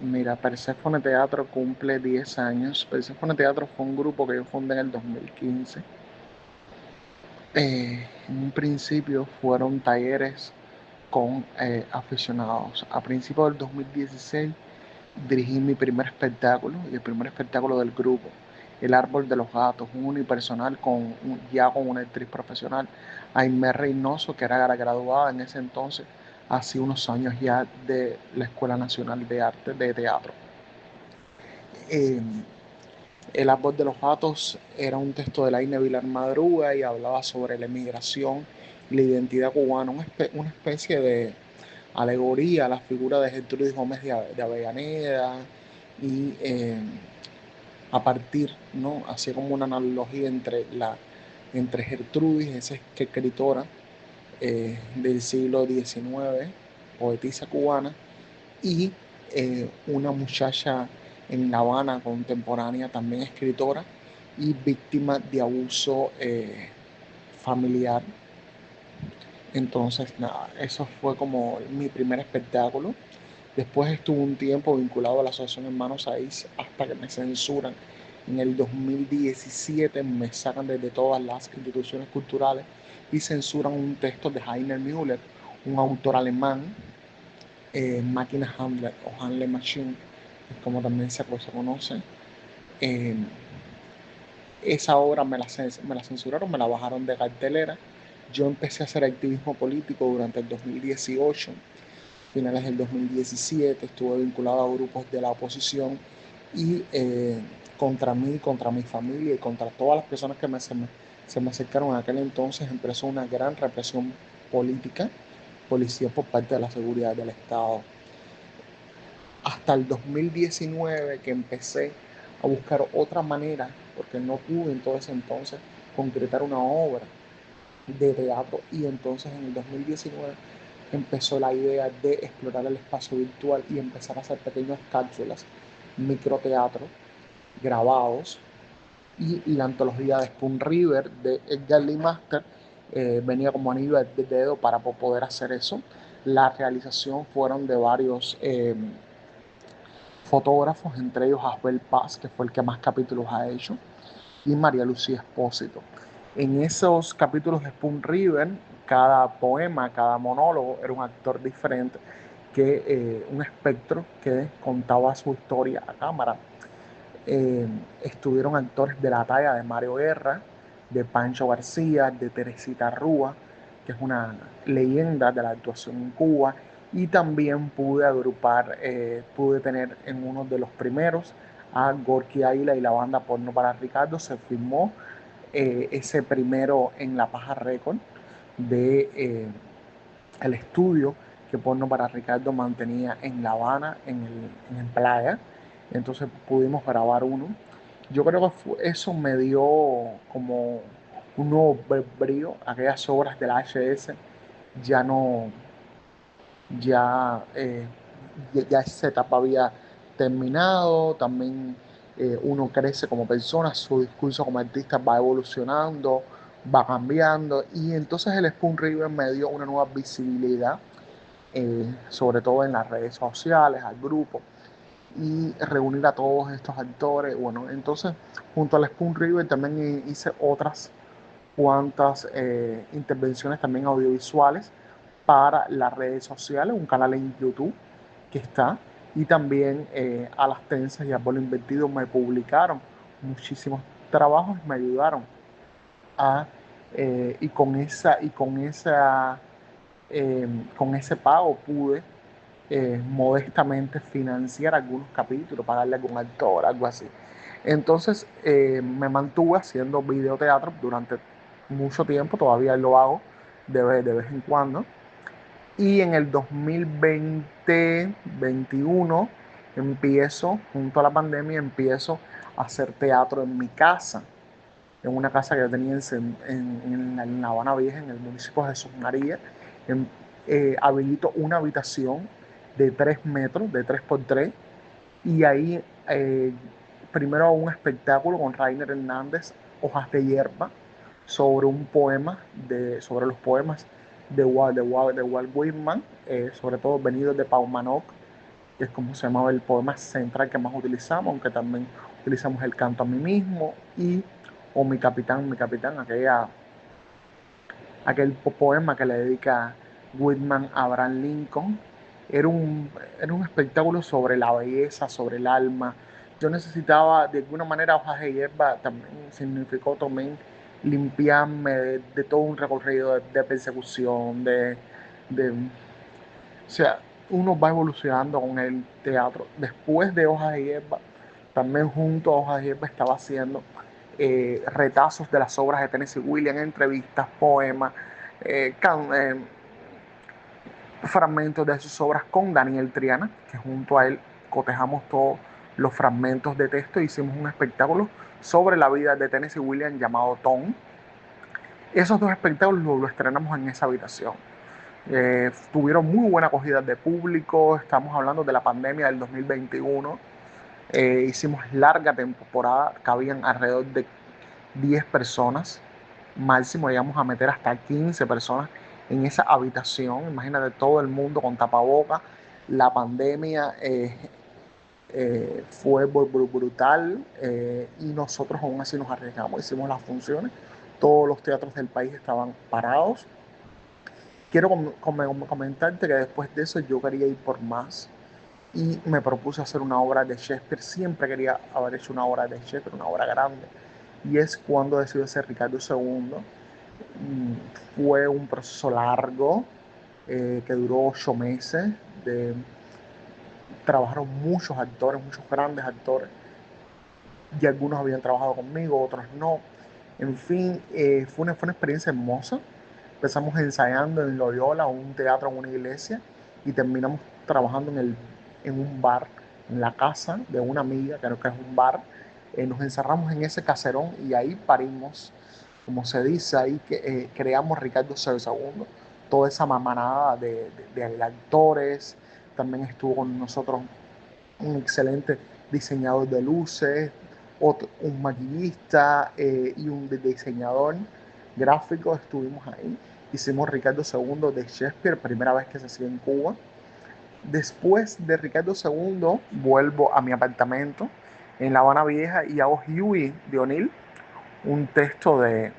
Mira, Perséfone Teatro cumple 10 años. Perséfone Teatro fue un grupo que yo fundé en el 2015. En un principio fueron talleres con aficionados. A principios del 2016 dirigí mi primer espectáculo y el primer espectáculo del grupo, El Árbol de los Gatos, un unipersonal ya con una actriz profesional, Aimee Reynoso, que era graduada en ese entonces, hace unos años ya de la Escuela Nacional de Arte de Teatro. Eh, el Árbol de los Gatos era un texto de Laine Vilar Madruga y hablaba sobre la emigración y la identidad cubana, una especie de alegoría a la figura de Gertrudis Gómez de Avellaneda y a partir, ¿no? Así como una analogía entre Gertrudis, esa escritora del siglo XIX, poetisa cubana, y una muchacha en La Habana contemporánea, también escritora y víctima de abuso familiar. Entonces, nada, eso fue como mi primer espectáculo. Después estuve un tiempo vinculado a la Asociación Hermanos Saiz hasta que me censuran. En el 2017 me sacan desde todas las instituciones culturales y censuran un texto de Heiner Müller, un autor alemán, Máquina Handler o Handler Machine, como también se conoce. Eh, Esa obra me la censuraron, me la bajaron de cartelera. Yo empecé a hacer activismo político durante el 2018, finales del 2017, estuve vinculado a grupos de la oposición y contra mí, contra mi familia y contra todas las personas que se me acercaron en aquel entonces empezó una gran represión política, policía por parte de la seguridad del Estado. Hasta el 2019 que empecé a buscar otra manera, porque no pude en todo ese entonces concretar una obra de teatro y entonces en el 2019 empezó la idea de explorar el espacio virtual y empezar a hacer pequeñas cápsulas, microteatro, grabados y la antología de Spoon River de Edgar Lee Master venía como anillo de dedo para poder hacer eso. La realización fueron de varios fotógrafos, entre ellos Asbel Paz, que fue el que más capítulos ha hecho, y María Lucía Espósito. En esos capítulos de Spoon River, cada poema, cada monólogo era un actor diferente, un espectro que contaba su historia a cámara. Estuvieron actores de la talla de Mario Guerra, de Pancho García, de Teresita Rúa, que es una leyenda de la actuación en Cuba, y también pude tener en uno de los primeros a Gorky Águila y la banda Porno para Ricardo. Se filmó ese primero en La Paja Record de el estudio que Porno para Ricardo mantenía en La Habana, en Playa. Entonces pudimos grabar uno. Yo creo que eso me dio como un nuevo brío. Aquellas obras de la HS ya no, ya, ya esa etapa había terminado. También uno crece como persona, su discurso como artista va evolucionando, va cambiando. Y entonces el Spoon River me dio una nueva visibilidad, sobre todo en las redes sociales, al grupo, y reunir a todos estos actores. Bueno, entonces junto al Spoon River también hice otras cuantas intervenciones también audiovisuales para las redes sociales, un canal en YouTube que está, y también a las Tensas y a Bolo Invertido me publicaron muchísimos trabajos, me ayudaron a, con ese pago pude modestamente financiar algunos capítulos, pagarle a algún actor, algo así. Entonces me mantuve haciendo videoteatro durante mucho tiempo, todavía lo hago de vez en cuando. Y en el 2020-21 empiezo, junto a la pandemia, empiezo a hacer teatro en mi casa, en una casa que yo tenía en La Habana Vieja, en el municipio de Jesús María. Habilito una habitación de 3 metros, de 3 por 3, y ahí primero un espectáculo con Rainer Hernández, Hojas de Hierba, sobre un poema, sobre los poemas de Walt Whitman, sobre todo venidos de Paumanok, que es como se llamaba el poema central que más utilizamos, aunque también utilizamos el canto a mí mismo y o mi capitán, aquel poema que le dedica Whitman a Abraham Lincoln. Era un, era un espectáculo sobre la belleza, sobre el alma. Yo necesitaba, de alguna manera, Hojas de Hierba también significó también limpiarme de todo un recorrido de persecución, de, o sea, uno va evolucionando con el teatro. Después de Hojas de Hierba, también junto a Hojas de Hierba estaba haciendo retazos de las obras de Tennessee Williams, entrevistas, poemas, fragmentos de sus obras con Daniel Triana, que junto a él cotejamos todos los fragmentos de texto e hicimos un espectáculo sobre la vida de Tennessee Williams llamado Tom. Esos dos espectáculos lo estrenamos en esa habitación. Tuvieron muy buena acogida de público, estamos hablando de la pandemia del 2021. Hicimos larga temporada, cabían alrededor de 10 personas, máximo llegamos a meter hasta 15 personas en esa habitación, imagínate todo el mundo con tapabocas, la pandemia fue brutal y nosotros aún así nos arriesgamos, hicimos las funciones, todos los teatros del país estaban parados. Quiero comentarte que después de eso yo quería ir por más y me propuse hacer una obra de Shakespeare. Siempre quería haber hecho una obra de Shakespeare, una obra grande. Y es cuando decidí hacer Ricardo II. Fue un proceso largo que duró 8 meses. Trabajaron muchos actores, muchos grandes actores. Y algunos habían trabajado conmigo, otros no. En fin, fue una experiencia hermosa. Empezamos ensayando en Loyola, un teatro en una iglesia, y terminamos trabajando en un bar, en la casa de una amiga, creo que es un bar. Nos encerramos en ese caserón y ahí parimos, como se dice, ahí que creamos Ricardo II, toda esa manada de actores. También estuvo con nosotros un excelente diseñador de luces, un maquillista y un diseñador gráfico. Estuvimos ahí. Hicimos Ricardo II de Shakespeare, primera vez que se hacía en Cuba. Después de Ricardo II, vuelvo a mi apartamento en La Habana Vieja y hago Huey de O'Neill, un texto eh,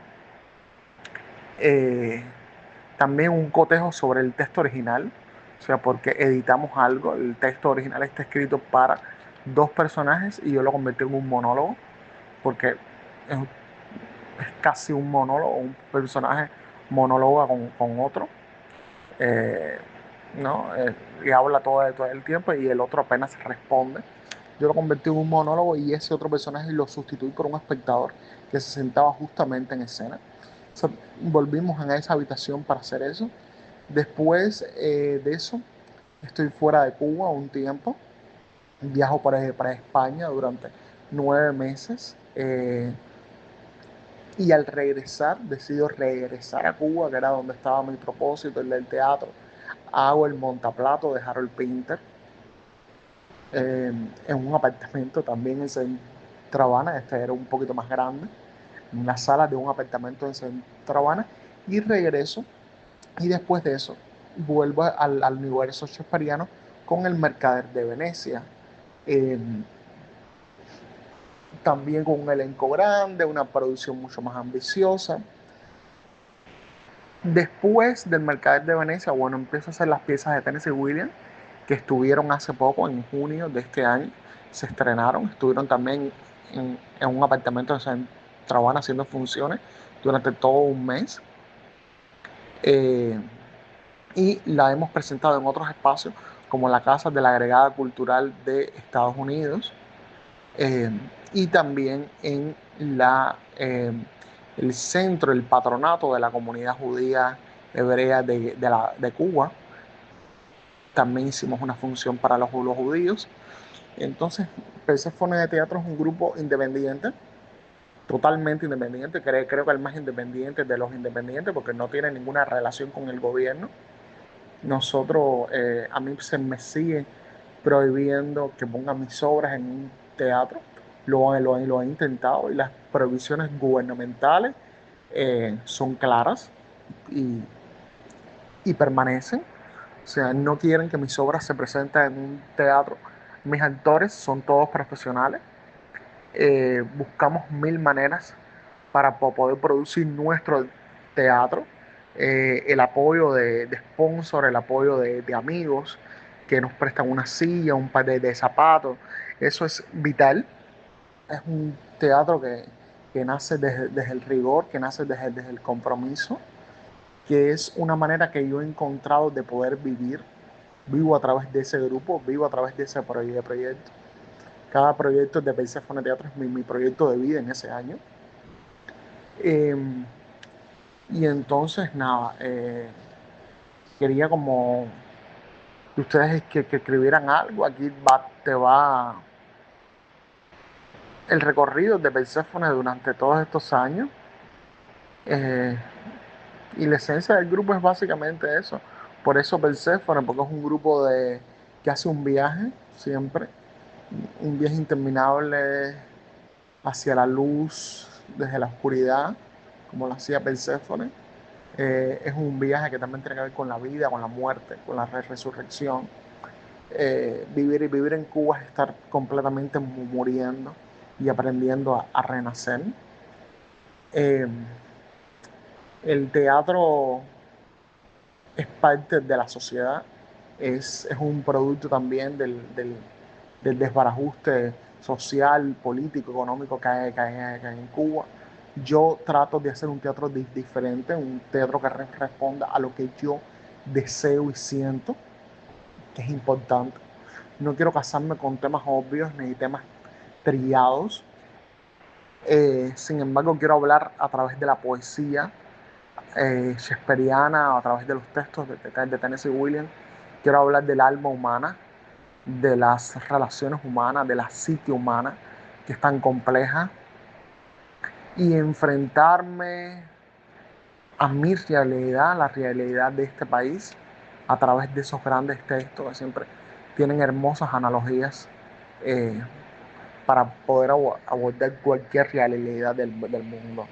también un cotejo sobre el texto original, o sea, porque editamos algo, el texto original está escrito para dos personajes y yo lo convertí en un monólogo, porque es casi un monólogo, un personaje monóloga con otro, eh, ¿no? Y habla todo el tiempo y el otro apenas responde. Yo lo convertí en un monólogo y ese otro personaje lo sustituí por un espectador que se sentaba justamente en escena. O sea, volvimos a esa habitación para hacer eso. Después de eso, estoy fuera de Cuba un tiempo. Viajo para España durante 9 meses. Y al regresar, decido regresar a Cuba, que era donde estaba mi propósito, el del teatro. Hago el montaplato de Harold Pinter en un apartamento también en Centro Habana. Este era un poquito más grande, en una sala de un apartamento en Centro Habana. Y regreso. Y después de eso, vuelvo al universo shakespeariano con El Mercader de Venecia. Eh, También con un elenco grande, una producción mucho más ambiciosa. Después del Mercader de Venecia, bueno, empiezo a hacer las piezas de Tennessee Williams, que estuvieron hace poco, en junio de este año, se estrenaron. Estuvieron también en un apartamento de Centro Habana haciendo funciones durante todo un mes. Eh, y la hemos presentado en otros espacios, como la Casa de la Agregada Cultural de Estados Unidos, eh, y también en el centro, el patronato de la comunidad judía hebrea de Cuba. También hicimos una función para los judíos. Entonces, Perséfone de Teatro es un grupo independiente, totalmente independiente. Creo que el más independiente de los independientes, porque no tiene ninguna relación con el gobierno. Nosotros, a mí se me sigue prohibiendo que ponga mis obras en un teatro. Lo he intentado y las prohibiciones gubernamentales son claras y, y permanecen. O sea, no quieren que mis obras se presenten en un teatro. Mis actores son todos profesionales. Buscamos mil maneras para poder producir nuestro teatro. El apoyo de sponsor, el apoyo de amigos que nos prestan una silla, un par de zapatos. Eso es vital. Es un teatro que nace desde el rigor, que nace desde el compromiso, que es una manera que yo he encontrado de poder vivir. Vivo a través de ese grupo, vivo a través de ese proyecto. Cada proyecto de Persephone Teatro es mi proyecto de vida en ese año. Eh, y entonces, nada, quería como que ustedes que escribieran algo. Aquí te va el recorrido de Persephone durante todos estos años. Eh, y la esencia del grupo es básicamente eso. Por eso Persephone, porque es un grupo que hace un viaje siempre, un viaje interminable hacia la luz, desde la oscuridad, como lo hacía Perséfone. Es un viaje que también tiene que ver con la vida, con la muerte, con la resurrección. Vivir en Cuba es estar completamente muriendo y aprendiendo a renacer. Eh, el teatro es parte de la sociedad, es un producto también del desbarajuste social, político, económico que hay en Cuba. Yo trato de hacer un teatro diferente, un teatro que responda a lo que yo deseo y siento, que es importante. No quiero casarme con temas obvios ni temas trillados. Sin embargo, quiero hablar a través de la poesía shakespeariana, a través de los textos de Tennessee Williams. Quiero hablar del alma humana, de las relaciones humanas, de la psique humana, que es tan compleja, y enfrentarme a mi realidad, la realidad de este país, a través de esos grandes textos que siempre tienen hermosas analogías eh, para poder abordar cualquier realidad del mundo.